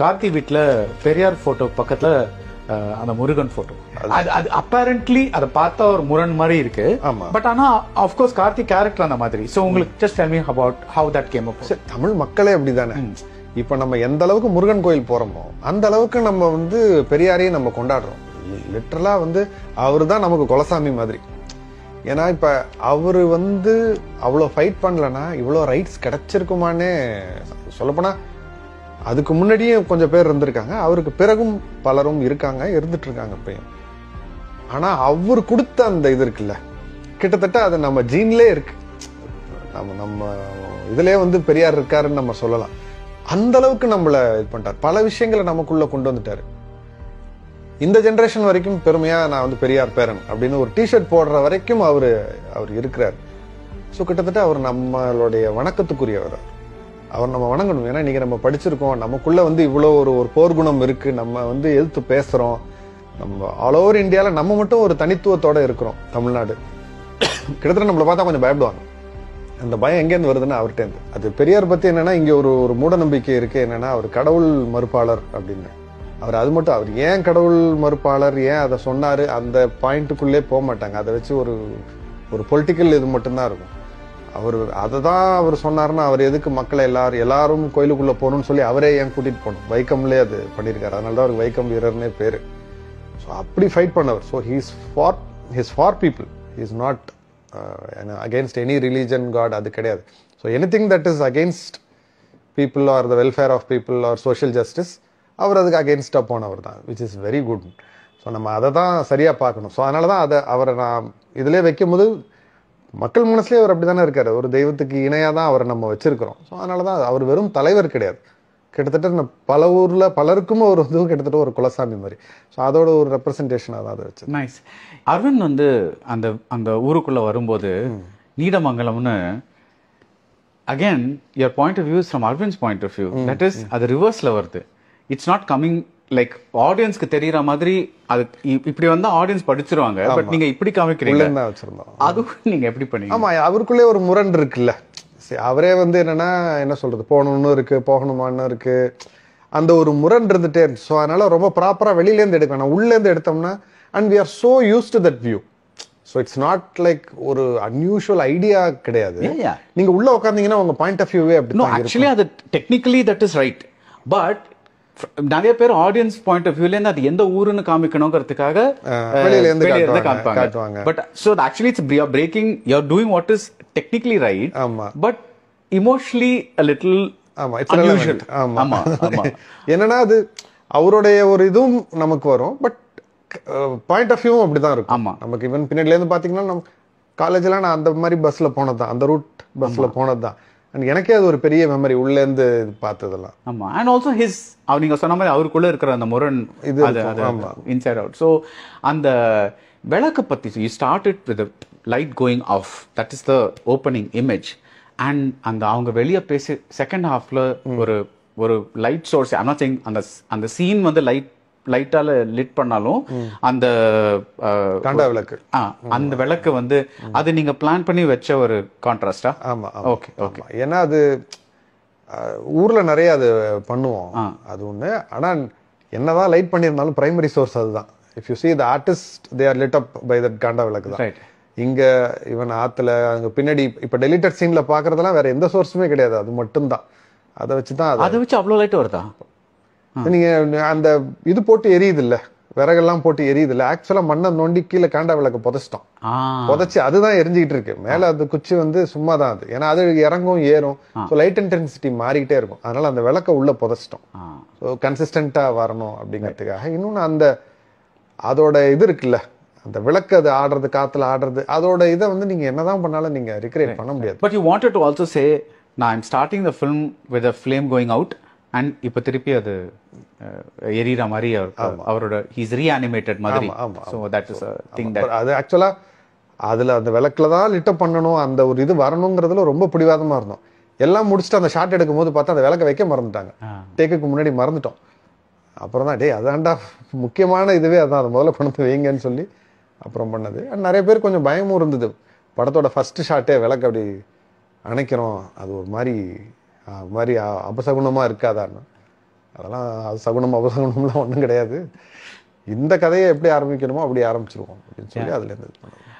கார்த்தி வீட்டுல பெரியார் போட்டோ பக்கத்துல அந்த முருகன் போட்டோ, அது அப்பேரண்ட்லி அதை பார்த்தா ஒரு முரண் மாதிரி இருக்கு. பட் ஆனா ஆஃப் கோர்ஸ் கார்த்தி கேரக்டர் அந்த மாதிரி. சோ உங்களுக்கு just tell me about how that came up. Tamil மக்களே அப்படிதானே. இப்ப நம்ம எந்த அளவுக்கு முருகன் கோயில் போறோமோ அந்த அளவுக்கு நம்ம வந்து பெரியாரையும் நம்ம கொண்டாடுறோம். லிட்டரலா வந்து அவரு தான் நமக்கு குலசாமி மாதிரி. ஏன்னா இப்ப அவரு வந்து அவ்வளவு ஃபைட் பண்ணலன்னா இவ்வளவு ரைட்ஸ் கிடைச்சிருக்குமானே சொல்லப்போனா. அதுக்கு முன்னாடியே கொஞ்சம் பேர் இருந்திருக்காங்க, அவருக்கு பிறகும் பலரும் இருக்காங்க, இருந்துட்டு இருக்காங்க இப்பயும். ஆனா அவர் கொடுத்த அந்த இது இருக்குல்ல, கிட்டத்தட்ட அது நம்ம ஜீன்லே இருக்கு. நம்ம இதுலயே வந்து பெரியார் இருக்காருன்னு நம்ம சொல்லலாம். அந்த அளவுக்கு நம்மள இது பண்ணிட்டார், பல விஷயங்களை நமக்குள்ள கொண்டு வந்துட்டாரு. இந்த ஜெனரேஷன் வரைக்கும் பெருமையா நான் வந்து பெரியார் பேரன் அப்படின்னு ஒரு டிஷர்ட் போடுற வரைக்கும் அவர் இருக்கிறார். ஸோ கிட்டத்தட்ட அவர் நம்மளுடைய வணக்கத்துக்குரியவர். அவர் நம்ம வணங்கணும். ஏன்னா இன்னைக்கு நம்ம படிச்சிருக்கோம், நமக்குள்ள வந்து இவ்வளவு ஒரு போர்க்குணம் இருக்கு, நம்ம வந்து எதிர்த்து பேசுறோம். நம்ம ஆல் ஓவர் இந்தியால நம்ம மட்டும் ஒரு தனித்துவத்தோட இருக்கிறோம். தமிழ்நாடு கிட்டத்தட்ட நம்மளை பார்த்தா கொஞ்சம் பயப்படுவாங்க. அந்த பயம் எங்கேருந்து வருதுன்னா அவர்கிட்ட இருந்து. அது பெரியார் பத்தி என்னன்னா இங்க ஒரு மூட நம்பிக்கை இருக்கு. என்னன்னா அவர் கடவுள் மறுப்பாளர் அப்படின்னு. அவர் அது மட்டும், அவர் ஏன் கடவுள் மறுப்பாளர், ஏன் அதை சொன்னாரு, அந்த பாயிண்ட்டுக்குள்ளே போக மாட்டாங்க. அதை வச்சு ஒரு பொலிட்டிக்கல் இது மட்டும்தான் இருக்கும். அவர் அதை தான் அவர் சொன்னாருன்னா அவர் எதுக்கு மக்களை எல்லாரும் கோயிலுக்குள்ள போகணும்னு சொல்லி அவரே ஏன் கூட்டிட்டு போகணும். வைக்கம்லேயே அது பண்ணியிருக்காரு. அதனால தான் அவருக்கு வைக்கம் வீரர்னே பேரு. ஸோ அப்படி ஃபைட் பண்ணவர். So he's for people, he's not against any religion god. அது கிடையாது. So anything that is against people or the welfare of people or social justice, அவர் அதுக்கு அகேன்ஸ்டாக போனவர் தான், which is very good. So நம்ம அதை தான் சரியாக பார்க்கணும். ஸோ அதனால தான் அவரை நான் இதிலே வைக்கும் போது மக்கள் மனசுலேயே அவர் அப்படி தானே இருக்காரு. ஒரு தெய்வத்துக்கு இணையாக தான் அவரை நம்ம வச்சிருக்கிறோம். ஸோ அதனால தான் அவர் வெறும் தலைவர் கிடையாது. கிட்டத்தட்ட பல ஊரில் பலருக்கும் அவர் வந்து கிட்டத்தட்ட ஒரு குலசாமி மாதிரி. ஸோ அதோட ஒரு ரெப்ரசன்டேஷனாக தான் அதை வச்சு. நைஸ். அரவிந்த் வந்து அந்த ஊருக்குள்ள வரும்போது நீடமங்கலம்னு again your point of view from Aravind's point of view, that is அது ரிவர்ஸ்ல வருது. இட்ஸ் நாட் கமிங் லைக் ஆடியன்ஸ்க்கு தெரியற மாதிரி. அது இப்படி வந்தா ஆடியன்ஸ் படிச்சிருவாங்க. பட் நீங்க இப்படி காமிக்கிறீங்க, அதுவும் நீங்க எப்படி பண்ணீங்க? ஆமா, அவருக்குள்ளே ஒரு முரண் இருக்குல்ல. அவரே வந்து என்ன சொல்றது, போகணும்னு இருக்கு, போகணுமான்னு இருக்கு, அந்த ஒரு முரண் இருந்துட்டே இருக்கு. ஸோ அதனால ரொம்ப ப்ராப்பரா வெளியில இருந்து எடுக்கணும். உள்ள இருந்து எடுத்தோம்னா and we are so used to that view. So it's not like ஒரு அன்யூஷுவல் ஐடியா கிடையாது. நீங்க உள்ள உட்காந்தீங்கன்னா உங்க பாயிண்ட் ஆஃப் வியூவே அப்படி. ஆக்சுவலி அது technically that is right. But நிறைய பேர் ஆடியன்ஸ் பாயிண்ட் ஆஃப் வியூல இருந்து அது எந்த ஊருன்னு காமிக்கணுங்கிறதுக்காக வெளியில இருந்து காட்டுவாங்க. But so actually it's breaking, you are doing what is technically right, but emotionally a little unusual. ஆமா. என்னன்னா அது அவருடைய ஒரு இதுவும் நமக்கு வரும், பட் பாயிண்ட் ஆஃப் வியூவும் அப்படிதான் இருக்கும். ஆமா, நமக்கு இவன் பின்னாடில இருந்து பாத்தீங்கன்னா நம்ம காலேஜ்ல நான் அந்த மாதிரி பஸ்ல போனதுதான், அந்த ரூட் பஸ்ல போனதுதான். எனக்கே அது ஒரு பெரிய மெமரி, உள்ள இருந்து பார்த்ததெல்லாம். ஆமா. அண்ட் ஆல்சோ நீங்க சொன்ன மாதிரி அவருக்குள்ள இருக்கிற அந்த முரண் இன்சைட் அவுட். ஸோ அந்த விளக்கு பத்தி you started with light going of, that is the opening image. And அந்த அவங்க வெளியே பேசி செகண்ட் ஹாஃப்ல ஒரு light source, I'm not saying அந்த சீன் வந்து லைட்டால லிட் பண்ணாலும் அந்த காண்டா விளக்கு, அந்த விளக்கு வந்து அது நீங்க பிளான் பண்ணி வச்ச ஒரு கான்ட்ராஸ்டா? ஆமா. ஓகே. ஏன்னா அது ஊர்ல நிறைய அது பண்ணுவோம், அது ஒண்ணு. ஆனா என்னதான் லைட் பண்ணியிருந்தாலும் பிரைமரி சோர்ஸ் அதுதான். If you see the artist they are lit up by that காண்டா விளக்கு தான். இங்க இவன் ஆத்துல அங்க பின்னாடி இப்ப டெலிட்டட் சீன்ல பாக்குறதெல்லாம் வேற எந்த சோர்ஸுமே கிடையாது, அது மட்டும் தான். அதை வச்சுதான், அதை வச்சு அவ்வளவு லைட் வருதா? நீங்க அந்த இது போட்டு எரியுது இல்ல, விறகெல்லாம் போட்டு எரியுது இல்ல, ஆக்சுவலா மண்ணை நோண்டி கீழே காண்டா விளக்கு புதைச்சிட்டோம். புதைச்சு அதுதான் எரிஞ்சுக்கிட்டு இருக்கு. மேல அது குச்சி வந்து சும்மா தான் அது, ஏன்னா அது இறங்கும் ஏறும். லைட் இன்டென்சிட்டி மாறிக்கிட்டே இருக்கும். அதனால அந்த விளக்க உள்ள புதைச்சிட்டோம். கன்சிஸ்டன்டா வரணும் அப்படிங்கிறதுக்காக. இன்னொன்னு அந்த அதோட இது இருக்குல்ல, அந்த விளக்கு அது ஆடுறது, காத்துல ஆடுறது, அதோட இதை வந்து நீங்க என்னதான் பண்ணாலும் நீங்க ரிக்ரியேட் பண்ண முடியாது. But you wanted to also say நான் I'm starting the film with a flame going out and இப்ப திருப்பி அது எரியிற மாதிரி அவரோட ஹீஸ் ரீஅனிமேட்டட் மாதிரி. So that is a thing that அது ஆக்சுவலா அதுல அந்த விளக்குல தான் லிட்ட பண்ணணும், அந்த ஒரு இது வரணுங்கிறதுல ரொம்ப பிடிவாதமா இருந்தோம். எல்லாம் முடிச்சுட்டு அந்த ஷாட் எடுக்கும் போது பார்த்தா அந்த விளக்க வைக்க மறந்துட்டாங்க. டேக்குக்கு முன்னாடி மறந்துட்டோம். அப்புறம் தான் டேய் அதான்டா முக்கியமான இதுவே அதான், அதை முதல்ல கொண்டு வைங்கன்னு சொல்லி அப்புறம் பண்ணது. நிறைய பேர் கொஞ்சம் பயமும் இருந்தது. படத்தோட ஃபர்ஸ்ட் ஷாட்டே விளக்கு அப்படி அணைக்கிறோம், அது ஒரு மாதிரி அபசகுணமா இருக்காதான்னு. அதெல்லாம் அது சகுனம் அபசகுனம்லாம் ஒன்றும் கிடையாது. இந்த கதையை எப்படி ஆரம்பிக்கணுமோ அப்படி ஆரம்பிச்சிருவோம் அப்படின்னு சொல்லி அதுல இருந்து